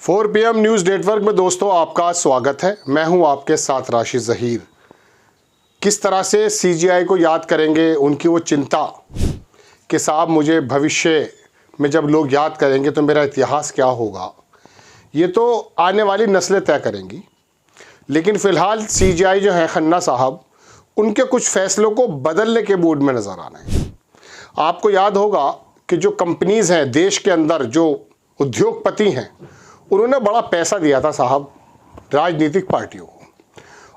4 PM news network में दोस्तों आपका स्वागत है। मैं हूं आपके साथ राशिद ज़हीर। किस तरह से सीजीआई को याद करेंगे, उनकी वो चिंता कि साहब मुझे भविष्य में जब लोग याद करेंगे तो मेरा इतिहास क्या होगा, ये तो आने वाली नस्लें तय करेंगी। लेकिन फ़िलहाल सीजीआई जो है खन्ना साहब, उनके कुछ फ़ैसलों को बदलने के मूड में नज़र आ रहे हैं। आपको याद होगा कि जो कंपनीज़ हैं देश के अंदर, जो उद्योगपति हैं, उन्होंने बड़ा पैसा दिया था साहब राजनीतिक पार्टियों को,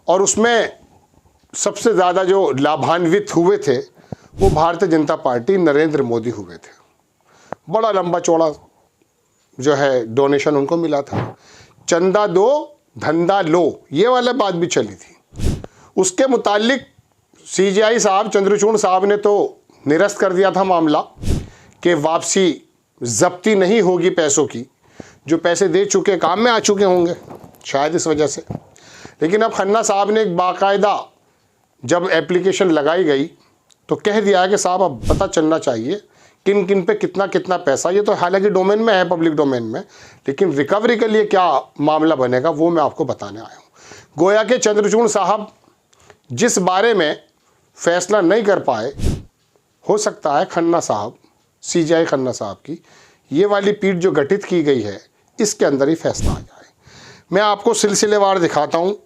और उसमें सबसे ज़्यादा जो लाभान्वित हुए थे वो भारतीय जनता पार्टी, नरेंद्र मोदी हुए थे। बड़ा लंबा चौड़ा जो है डोनेशन उनको मिला था। चंदा दो धंधा लो, ये वाला बात भी चली थी। उसके मुतालिक सीजीआई साहब, चंद्रचूड़ साहब ने तो निरस्त कर दिया था मामला कि वापसी जब्ती नहीं होगी पैसों की, जो पैसे दे चुके काम में आ चुके होंगे शायद इस वजह से। लेकिन अब खन्ना साहब ने एक बाकायदा जब एप्लीकेशन लगाई गई तो कह दिया है कि साहब अब पता चलना चाहिए किन किन पे कितना कितना पैसा, ये तो हालांकि डोमेन में है, पब्लिक डोमेन में, लेकिन रिकवरी के लिए क्या मामला बनेगा वो मैं आपको बताने आया हूँ। गोया के चंद्रचूड़ साहब जिस बारे में फैसला नहीं कर पाए, हो सकता है खन्ना साहब, सीजीआई खन्ना साहब की ये वाली पीठ जो गठित की गई है, इसके अंदर ही फैसला आ जाए। मैं आपको सिलसिलेवार दिखाता हूँ।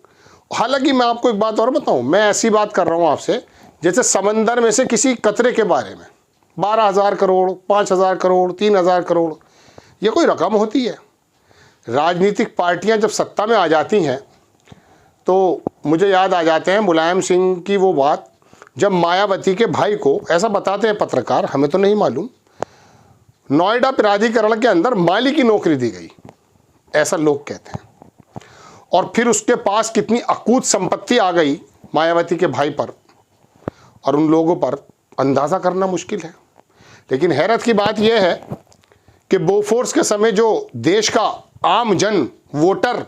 हालांकि मैं आपको एक बात और बताऊँ, मैं ऐसी बात कर रहा हूँ आपसे जैसे समंदर में से किसी कतरे के बारे में। 12,000 करोड़, 5,000 करोड़, 3,000 करोड़, ये कोई रकम होती है? राजनीतिक पार्टियां जब सत्ता में आ जाती हैं तो मुझे याद आ जाते हैं मुलायम सिंह की वो बात, जब मायावती के भाई को, ऐसा बताते हैं पत्रकार, हमें तो नहीं मालूम, नोएडा प्राधिकरण के अंदर माली की नौकरी दी गई, ऐसा लोग कहते हैं। और फिर उसके पास कितनी अकूत संपत्ति आ गई मायावती के भाई पर और उन लोगों पर, अंदाज़ा करना मुश्किल है। लेकिन हैरत की बात यह है कि बोफोर्स के समय जो देश का आम जन, वोटर,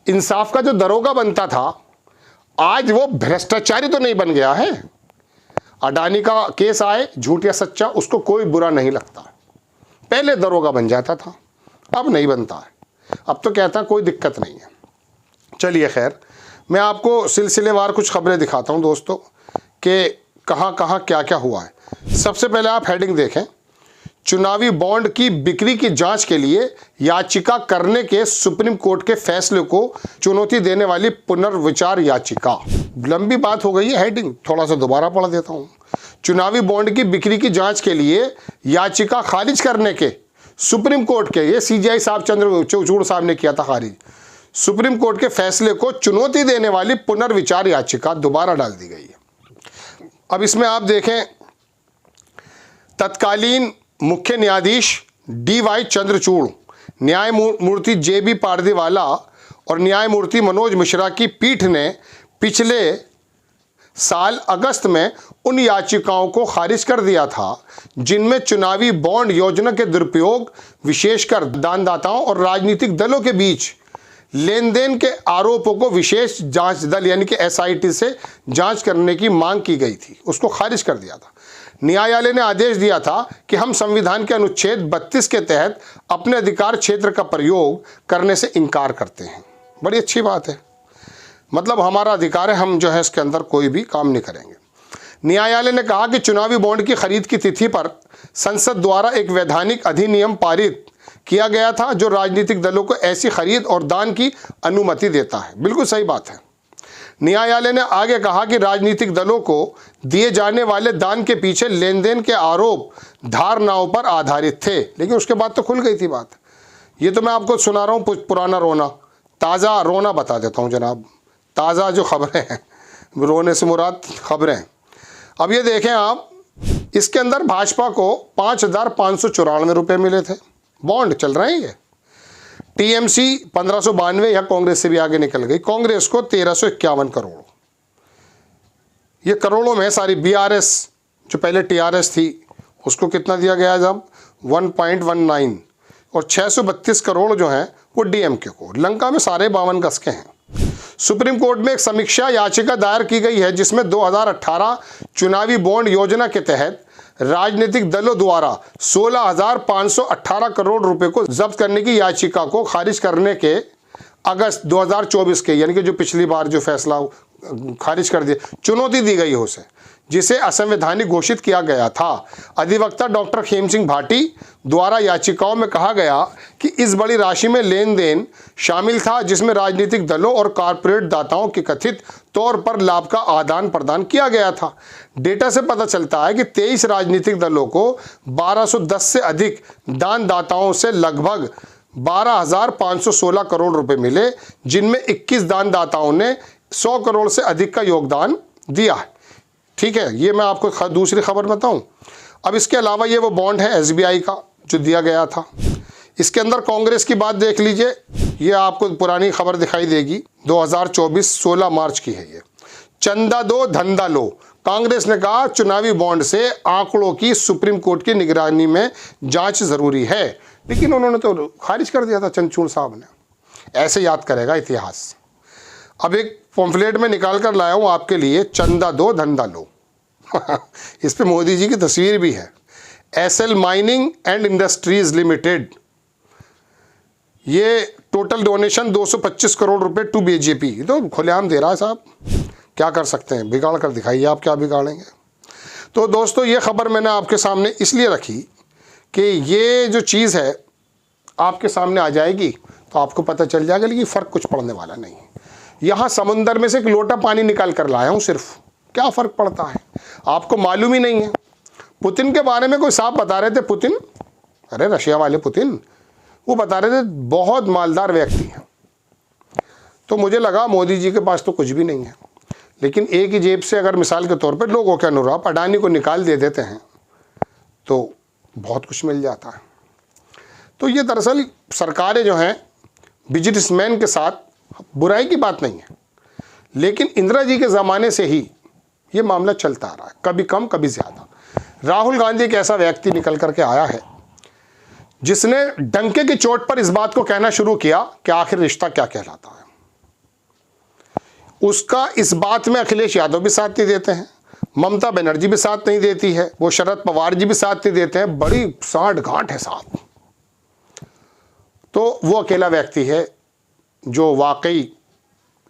इंसाफ का जो दरोगा बनता था, आज वो भ्रष्टाचारी तो नहीं बन गया है। अडानी का केस आए, झूठ या सच्चा, उसको कोई बुरा नहीं लगता। पहले दरोगा बन जाता था, अब नहीं बनता है। अब तो कहता कोई दिक्कत नहीं है। चलिए खैर, मैं आपको सिलसिलेवार कुछ खबरें दिखाता हूं दोस्तों कि कहां कहां क्या क्या हुआ है। सबसे पहले आप हेडिंग देखें, चुनावी बॉन्ड की बिक्री की जांच के लिए याचिका करने के सुप्रीम कोर्ट के फैसले को चुनौती देने वाली पुनर्विचार याचिका। लंबी बात हो गई है, हेडिंग थोड़ा सा दोबारा पढ़ देता हूं। चुनावी बॉन्ड की बिक्री की जांच के लिए याचिका खारिज करने के सुप्रीम कोर्ट के, ये सीजीआई साहब चंद्रचूड़ साहब ने किया था खारिज, सुप्रीम कोर्ट के फैसले को चुनौती देने वाली पुनर्विचार याचिका दोबारा डाल दी गई है। अब इसमें आप देखें, तत्कालीन मुख्य न्यायाधीश DY चंद्रचूड़, न्यायमूर्ति JB पारदीवाला और न्यायमूर्ति मनोज मिश्रा की पीठ ने पिछले साल अगस्त में उन याचिकाओं को खारिज कर दिया था जिनमें चुनावी बॉन्ड योजना के दुरुपयोग, विशेषकर दानदाताओं और राजनीतिक दलों के बीच लेन देन के आरोपों को विशेष जांच दल यानी कि SIT से जांच करने की मांग की गई थी, उसको खारिज कर दिया था। न्यायालय ने आदेश दिया था कि हम संविधान के अनुच्छेद 32 के तहत अपने अधिकार क्षेत्र का प्रयोग करने से इनकार करते हैं। बड़ी अच्छी बात है, मतलब हमारा अधिकार है, हम जो है इसके अंदर कोई भी काम नहीं करेंगे। न्यायालय ने कहा कि चुनावी बॉन्ड की खरीद की तिथि पर संसद द्वारा एक वैधानिक अधिनियम पारित किया गया था जो राजनीतिक दलों को ऐसी खरीद और दान की अनुमति देता है। बिल्कुल सही बात है। न्यायालय ने आगे कहा कि राजनीतिक दलों को दिए जाने वाले दान के पीछे लेन देन के आरोप धारणाओं पर आधारित थे। लेकिन उसके बाद तो खुल गई थी बात। ये तो मैं आपको सुना रहा हूँ पुराना रोना, ताज़ा रोना बता देता हूँ जनाब, ताज़ा जो खबरें हैं, रोने से मुराद खबरें। अब ये देखें आप, इसके अंदर भाजपा को 5,594 रुपये मिले थे, बॉन्ड चल रहे हैं ये। TMC 1592 या कांग्रेस से भी आगे निकल गई, कांग्रेस को 1351 करोड़। ये करोड़ों में सारी BRS जो पहले TRS थी उसको कितना दिया गया जब 1.19, और 632 करोड़ जो हैं वो DMK को। लंका में सारे 52 गज के हैं। सुप्रीम कोर्ट में एक समीक्षा याचिका दायर की गई है जिसमें 2018 चुनावी बॉन्ड योजना के तहत राजनीतिक दलों द्वारा 16,518 करोड़ रुपए को जब्त करने की याचिका को खारिज करने के अगस्त 2024 के, यानी कि जो पिछली बार जो फैसला खारिज कर दिया, चुनौती दी गई है उसे, जिसे असंवैधानिक घोषित किया गया था। अधिवक्ता डॉक्टर खेम सिंह भाटी द्वारा याचिकाओं में कहा गया कि इस बड़ी राशि में लेन देन शामिल था, जिसमें राजनीतिक दलों और कॉरपोरेट दाताओं के कथित तौर पर लाभ का आदान प्रदान किया गया था। डेटा से पता चलता है कि 23 राजनीतिक दलों को 1210 से अधिक दानदाताओं से लगभग 12,516 करोड़ रुपए मिले, जिनमें 21 दानदाताओं ने 100 करोड़ से अधिक का योगदान दिया है। ठीक है, ये मैं आपको दूसरी खबर बताऊं। अब इसके अलावा ये वो बॉन्ड है एसबीआई का जो दिया गया था। इसके अंदर कांग्रेस की बात देख लीजिए, ये आपको पुरानी खबर दिखाई देगी, 2024 16 मार्च की है ये। चंदा दो धंधा लो, कांग्रेस ने कहा चुनावी बॉन्ड से आंकड़ों की सुप्रीम कोर्ट की निगरानी में जांच जरूरी है, लेकिन उन्होंने तो खारिज कर दिया था चंद्रचूड़ साहब ने। ऐसे याद करेगा इतिहास। अब एक पॉम्फलेट में निकाल कर लाया हूं आपके लिए, चंदा दो धंधा लो। इस पे मोदी जी की तस्वीर भी है। SL mining and industries limited, ये टोटल डोनेशन 225 करोड़ रुपए टू बीजेपी, तो खुलेआम दे रहा है साहब, क्या कर सकते हैं, बिगाड़ कर दिखाइए आप क्या बिगाड़ेंगे। तो दोस्तों ये खबर मैंने आपके सामने इसलिए रखी कि ये जो चीज़ है आपके सामने आ जाएगी तो आपको पता चल जाएगा, लेकिन फ़र्क कुछ पड़ने वाला नहीं है। यहाँ समुंदर में से एक लोटा पानी निकाल कर लाया हूँ सिर्फ, क्या फ़र्क पड़ता है आपको मालूम ही नहीं है। पुतिन के बारे में कोई साहब बता रहे थे, पुतिन, अरे रशिया वाले पुतिन, वो बता रहे थे बहुत मालदार व्यक्ति हैं। तो मुझे लगा मोदी जी के पास तो कुछ भी नहीं है, लेकिन एक ही जेब से अगर मिसाल के तौर पर लोगों के अनुरूप अडानी को निकाल दे देते हैं तो बहुत कुछ मिल जाता है। तो ये दरअसल सरकारें जो हैं बिजनेसमैन के साथ, बुराई की बात नहीं है, लेकिन इंदिरा जी के ज़माने से ही ये मामला चलता आ रहा है, कभी कम कभी ज़्यादा। राहुल गांधी एक ऐसा व्यक्ति निकल करके आया है जिसने डंके की चोट पर इस बात को कहना शुरू किया कि आखिर रिश्ता क्या कहलाता है। उसका इस बात में अखिलेश यादव भी साथ नहीं देते हैं, ममता बनर्जी भी साथ नहीं देती है, वो शरद पवार जी भी साथ नहीं देते हैं, बड़ी साठ गांठ है साथ। तो वो अकेला व्यक्ति है जो वाकई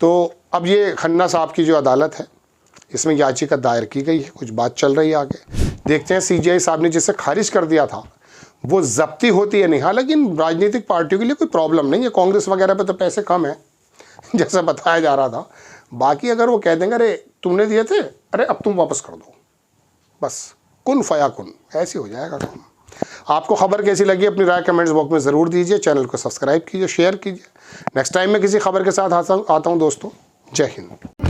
तो अब ये खन्ना साहब की जो अदालत है, इसमें याचिका दायर की गई है, कुछ बात चल रही है आगे, देखते हैं सीजीआई साहब ने जिसे खारिज कर दिया था वो जब्ती होती है नहीं। हालांकि इन राजनीतिक पार्टियों के लिए कोई प्रॉब्लम नहीं है, कांग्रेस वगैरह पे तो पैसे कम है जैसा बताया जा रहा था। बाकी अगर वो कह देंगे अरे तुमने दिए थे, अरे अब तुम वापस कर दो, बस कुन फया कुन, ऐसे हो जाएगा काम। आपको खबर कैसी लगी अपनी राय कमेंट्स बॉक्स में ज़रूर दीजिए, चैनल को सब्सक्राइब कीजिए, शेयर कीजिए। नेक्स्ट टाइम मैं किसी खबर के साथ आता हूँ दोस्तों। जय हिंद।